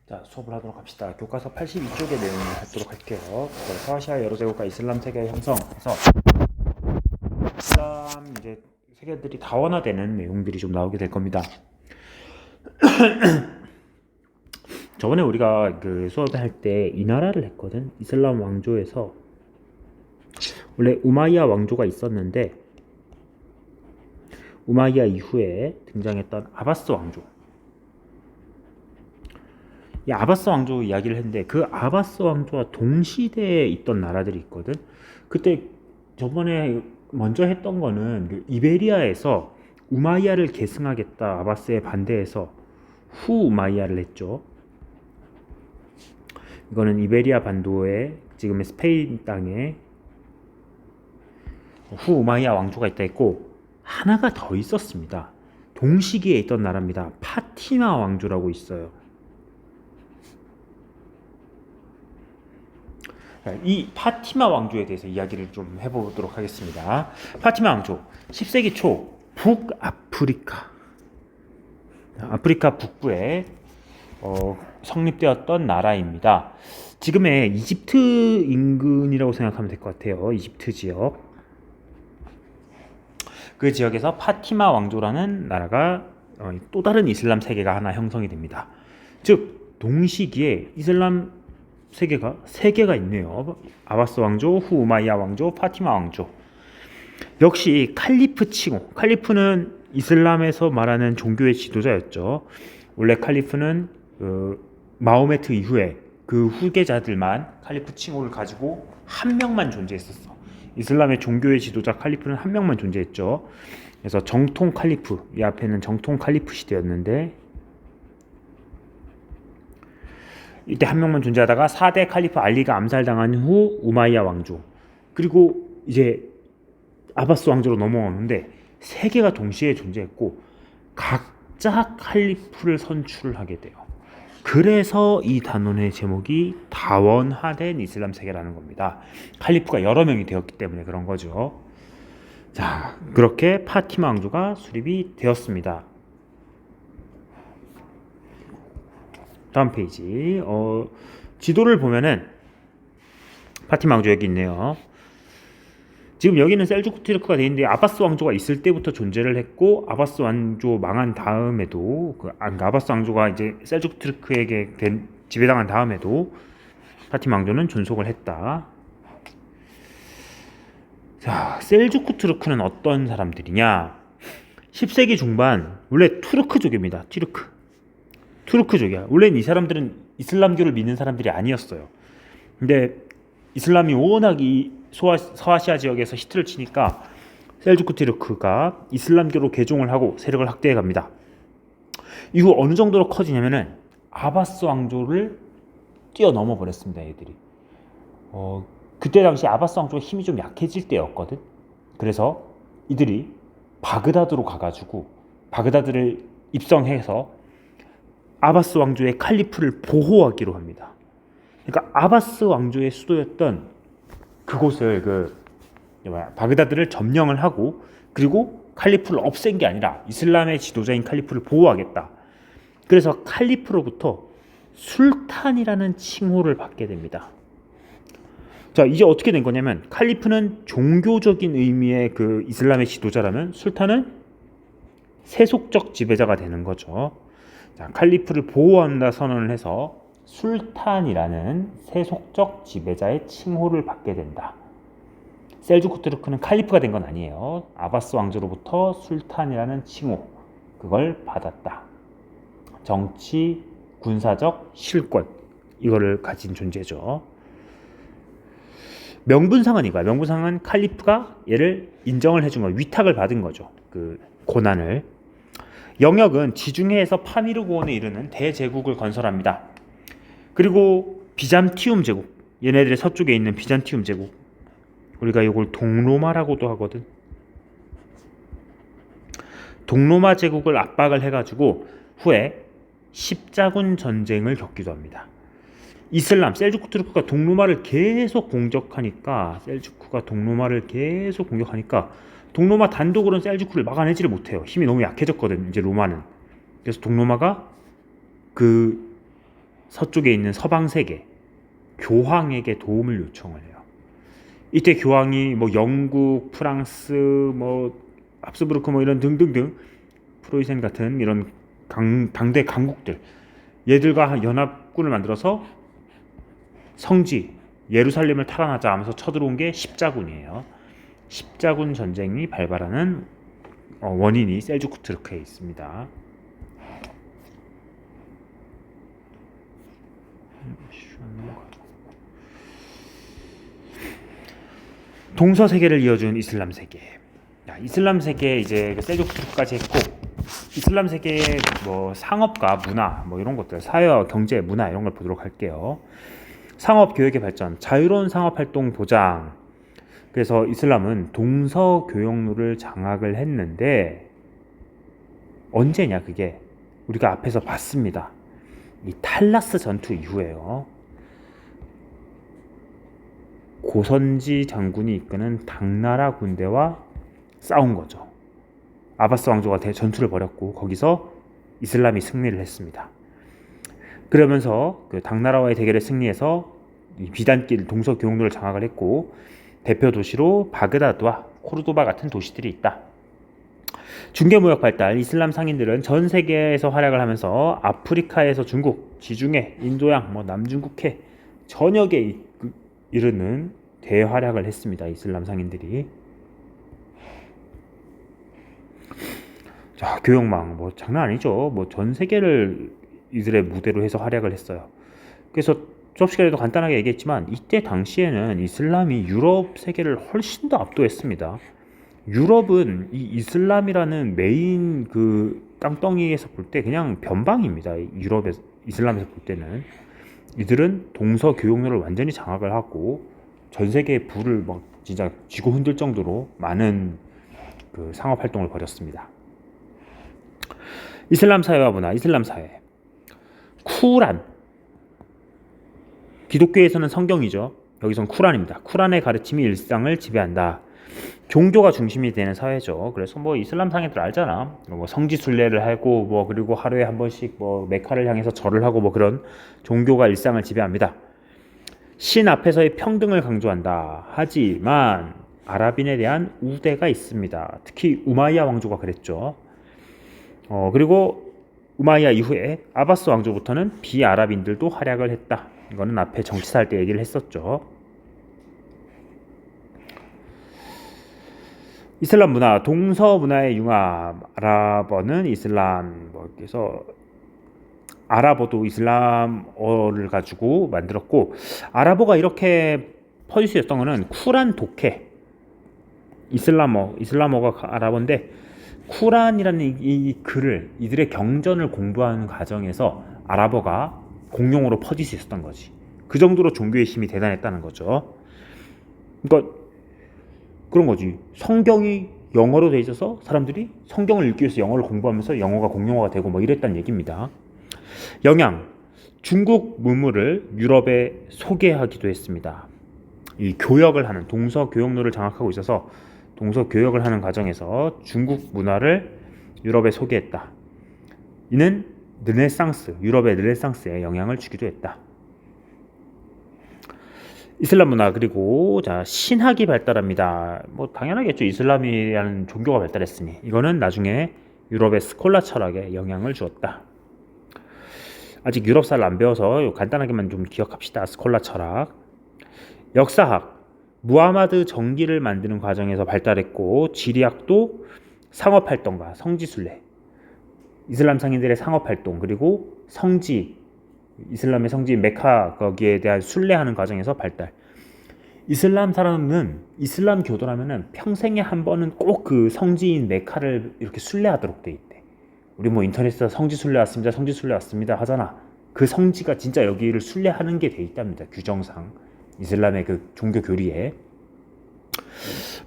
자, 수업을 하도록 합시다. 교과서 82쪽의 내용을 하도록 할게요. 서아시아 여러 제국과 이슬람 세계의 형성에서 이슬람 이제 세계들이 다원화되는 내용들이 좀 나오게 될 겁니다. 저번에 우리가 그 수업을 할 때 이 나라를 했거든. 이슬람 왕조에서 원래 우마이야 왕조가 있었는데 우마이야 이후에 등장했던 아바스 왕조. 이 아바스 왕조 이야기를 했는데 그 아바스 왕조와 동시대에 있던 나라들이 있거든. 그때 저번에 먼저 했던 거는 그 이베리아에서 우마이야를 계승하겠다 아바스에 반대해서 후 우마이야를 했죠. 이거는 이베리아 반도에 지금의 스페인 땅에 후 우마이야 왕조가 있다 했고, 하나가 더 있었습니다. 동시기에 있던 나라입니다. 파티마 왕조라고 있어요. 이 파티마 왕조에 대해서 이야기를 좀 해보도록 하겠습니다. 파티마 왕조 10세기 초 북아프리카 북부에 성립되었던 나라입니다. 지금의 이집트 인근이라고 생각하면 될 것 같아요. 이집트 지역. 그 지역에서 파티마 왕조라는 나라가 또 다른 이슬람 세계가 하나 형성이 됩니다. 즉 동시기에 이슬람 세계가 세 개가 있네요. 아바스 왕조, 후 우마이야 왕조, 파티마 왕조. 역시 칼리프 칭호. 칼리프는 이슬람에서 말하는 종교의 지도자였죠. 원래 칼리프는 마호메트 이후에 그 후계자들만 칼리프 칭호를 가지고 한 명만 존재했었어. 이슬람의 종교의 지도자 칼리프는 한 명만 존재했죠. 그래서 정통 칼리프, 이 앞에는 정통 칼리프 시대였는데 이때 한 명만 존재하다가 4대 칼리프 알리가 암살당한 후 우마이야 왕조, 그리고 이제 아바스 왕조로 넘어오는데 세 개가 동시에 존재했고 각자 칼리프를 선출하게 돼요. 그래서 이 단원의 제목이 다원화된 이슬람 세계라는 겁니다. 칼리프가 여러 명이 되었기 때문에 그런 거죠. 자, 그렇게 파티마 왕조가 수립이 되었습니다. 다음 페이지. 지도를 보면은 파티마 왕조 여기 있네요. 지금 여기는 셀주크 투르크가 되어 있는데 아바스 왕조가 있을 때부터 존재를 했고, 아바스 왕조 망한 다음에도 아바스 왕조가 이제 셀주크 투르크에게 지배당한 다음에도 파티마 왕조는 존속을 했다. 자, 셀주크 투르크는 어떤 사람들이냐? 10세기 중반 원래 투르크족입니다. 투르크족이야. 원래는 이 사람들은 이슬람교를 믿는 사람들이 아니었어요. 근데 이슬람이 워낙 이 서아시아 지역에서 히트를 치니까 셀주크 투르크가 이슬람교로 개종을 하고 세력을 확대해 갑니다. 이후 어느 정도로 커지냐면은 아바스 왕조를 뛰어넘어 버렸습니다. 얘들이. 그때 당시 아바스 왕조의 힘이 좀 약해질 때였거든. 그래서 이들이 바그다드로 가가지고 바그다드를 입성해서 아바스 왕조의 칼리프를 보호하기로 합니다. 그러니까 아바스 왕조의 수도였던 그곳을 바그다드를 점령을 하고, 그리고 칼리프를 없앤 게 아니라 이슬람의 지도자인 칼리프를 보호하겠다. 그래서 칼리프로부터 술탄이라는 칭호를 받게 됩니다. 자, 이제 어떻게 된 거냐면 칼리프는 종교적인 의미의 그 이슬람의 지도자라면 술탄은 세속적 지배자가 되는 거죠. 자, 칼리프를 보호한다 선언을 해서 술탄이라는 세속적 지배자의 칭호를 받게 된다. 셀주크 투르크는 칼리프가 된 건 아니에요. 아바스 왕조로부터 술탄이라는 칭호, 그걸 받았다. 정치, 군사적 실권, 이거를 가진 존재죠. 명분상은 이거야. 명분상은 칼리프가 얘를 인정을 해준 거, 위탁을 받은 거죠. 그 고난을. 영역은 지중해에서 파미르고원에 이르는 대제국을 건설합니다. 그리고 비잔티움 제국, 얘네들의 서쪽에 있는 비잔티움 제국, 우리가 이걸 동로마라고도 하거든. 동로마 제국을 압박을 해가지고 후에 십자군 전쟁을 겪기도 합니다. 이슬람, 셀주크 투르크가 동로마를 계속 공격하니까 동로마 단독으로는 셀주크를 막아내지를 못해요. 힘이 너무 약해졌거든, 이제 로마는. 그래서 동로마가 그 서쪽에 있는 서방 세계 교황에게 도움을 요청을 해요. 이때 교황이 뭐 영국, 프랑스, 뭐 합스부르크 뭐 이런 등등등 프로이센 같은 이런 당대 강국들 얘들과 연합군을 만들어서 성지 예루살렘을 탈환하자 하면서 쳐들어온 게 십자군이에요. 십자군 전쟁이 발발하는 원인이 셀주크 트르크에 있습니다. 동서세계를 이어준 이슬람 세계. 이슬람 세계 이제 셀주크 트루크까지 했고, 이슬람 세계의 뭐 상업과 문화, 뭐 이런 것들, 사회, 경제, 문화 이런 걸 보도록 할게요. 상업 교육의 발전, 자유로운 상업 활동 보장. 그래서 이슬람은 동서 교역로를 장악을 했는데 언제냐 그게 우리가 앞에서 봤습니다. 이 탈라스 전투 이후에요. 고선지 장군이 이끄는 당나라 군대와 싸운 거죠. 아바스 왕조가 전투를 벌였고 거기서 이슬람이 승리를 했습니다. 그러면서 그 당나라와의 대결에 승리해서 이 비단길 동서 교역로를 장악을 했고 대표 도시로 바그다드와 코르도바 같은 도시들이 있다. 중개무역 발달, 이슬람 상인들은 전 세계에서 활약을 하면서 아프리카에서 중국, 지중해, 인도양, 뭐 남중국해 전역에 이르는 대활약을 했습니다. 이슬람 상인들이. 자, 교역망 뭐 장난 아니죠. 뭐 전 세계를 이들의 무대로 해서 활약을 했어요. 그래서 수업 시간에도 간단하게 얘기했지만 이때 당시에는 이슬람이 유럽 세계를 훨씬 더 압도했습니다. 유럽은 이 이슬람이라는 메인 그 땅덩이에서 볼 때 그냥 변방입니다. 유럽에서 이슬람에서 볼 때는 이들은 동서 교역로를 완전히 장악을 하고 전 세계의 부를 막 진짜 쥐고 흔들 정도로 많은 그 상업 활동을 벌였습니다. 이슬람 사회와 문화, 이슬람 사회. 쿠란. 기독교에서는 성경이죠. 여기선 쿠란입니다. 쿠란의 가르침이 일상을 지배한다. 종교가 중심이 되는 사회죠. 그래서 뭐 이슬람 상인들 알잖아. 뭐 성지 순례를 하고 뭐 그리고 하루에 한 번씩 뭐 메카를 향해서 절을 하고 뭐 그런 종교가 일상을 지배합니다. 신 앞에서의 평등을 강조한다. 하지만 아랍인에 대한 우대가 있습니다. 특히 우마이야 왕조가 그랬죠. 그리고 우마이야 이후에 아바스 왕조부터는 비아랍인들도 활약을 했다. 이거는 앞에 정치사 할 때 얘기를 했었죠. 이슬람 문화, 동서 문화의 융합. 아랍어는 이슬람, 그래서 아랍어도 이슬람어를 가지고 만들었고, 아랍어가 이렇게 퍼질 수 있었던 것은 쿠란 독해, 이슬람어가 아랍어인데 쿠란이라는 이 글을 이들의 경전을 공부하는 과정에서 아랍어가 공용어로 퍼질 수 있었던 거지. 그 정도로 종교의 힘이 대단했다는 거죠. 그러니까 그런 거지. 성경이 영어로 돼 있어서 사람들이 성경을 읽기 위해서 영어를 공부하면서 영어가 공용어가 되고 뭐 이랬다는 얘기입니다. 영향. 중국 문물을 유럽에 소개하기도 했습니다. 이 교역을 하는 동서 교역로를 장악하고 있어서 동서 교역을 하는 과정에서 중국 문화를 유럽에 소개했다. 이는 유럽의 르네상스에 영향을 주기도 했다. 이슬람 문화. 그리고 신학이 발달합니다. 뭐 당연하겠죠. 이슬람이라는 종교가 발달했으니 이거는 나중에 유럽의 스콜라 철학에 영향을 주었다. 아직 유럽사를 안 배워서 간단하게만 좀 기억합시다. 스콜라 철학. 역사학. 무하마드 정기를 만드는 과정에서 발달했고 지리학도 상업활동과 성지순례, 이슬람 상인들의 상업활동, 그리고 이슬람의 성지인 메카 거기에 대한 순례하는 과정에서 발달. 이슬람 교도라면은 평생에 한 번은 꼭 그 성지인 메카를 이렇게 순례하도록 돼 있대. 우리 뭐 인터넷에서 성지 순례 왔습니다 하잖아. 그 성지가 진짜 여기를 순례하는 게 돼 있답니다. 규정상 이슬람의 그 종교 교리에.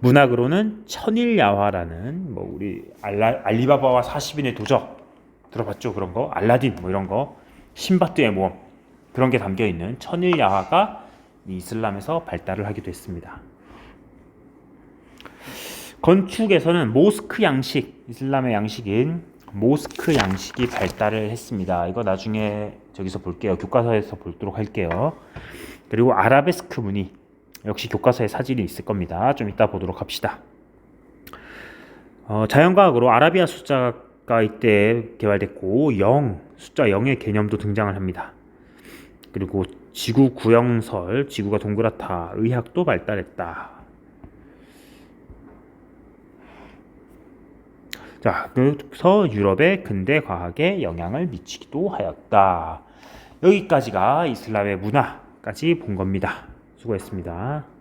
문학으로는 천일야화라는 뭐 우리 알리바바와 40인의 도적 들어봤죠? 그런 거 알라딘 뭐 이런 거 신바트의 모험 그런 게 담겨 있는 천일야화가 이슬람에서 발달을 하기도 했습니다. 건축에서는 모스크 양식, 이슬람의 양식인 모스크 양식이 발달을 했습니다. 이거 나중에 저기서 볼게요. 교과서에서 보도록 할게요. 그리고 아라베스크 무늬 역시 교과서에 사진이 있을 겁니다. 좀 이따 보도록 합시다. 자연과학으로 아라비아 숫자가 이때 개발됐고 숫자 0의 개념도 등장을 합니다. 그리고 지구 구형설, 지구가 동그랗다, 의학도 발달했다. 자, 그래서 유럽의 근대 과학에 영향을 미치기도 하였다. 여기까지가 이슬람의 문화까지 본 겁니다. 수고했습니다.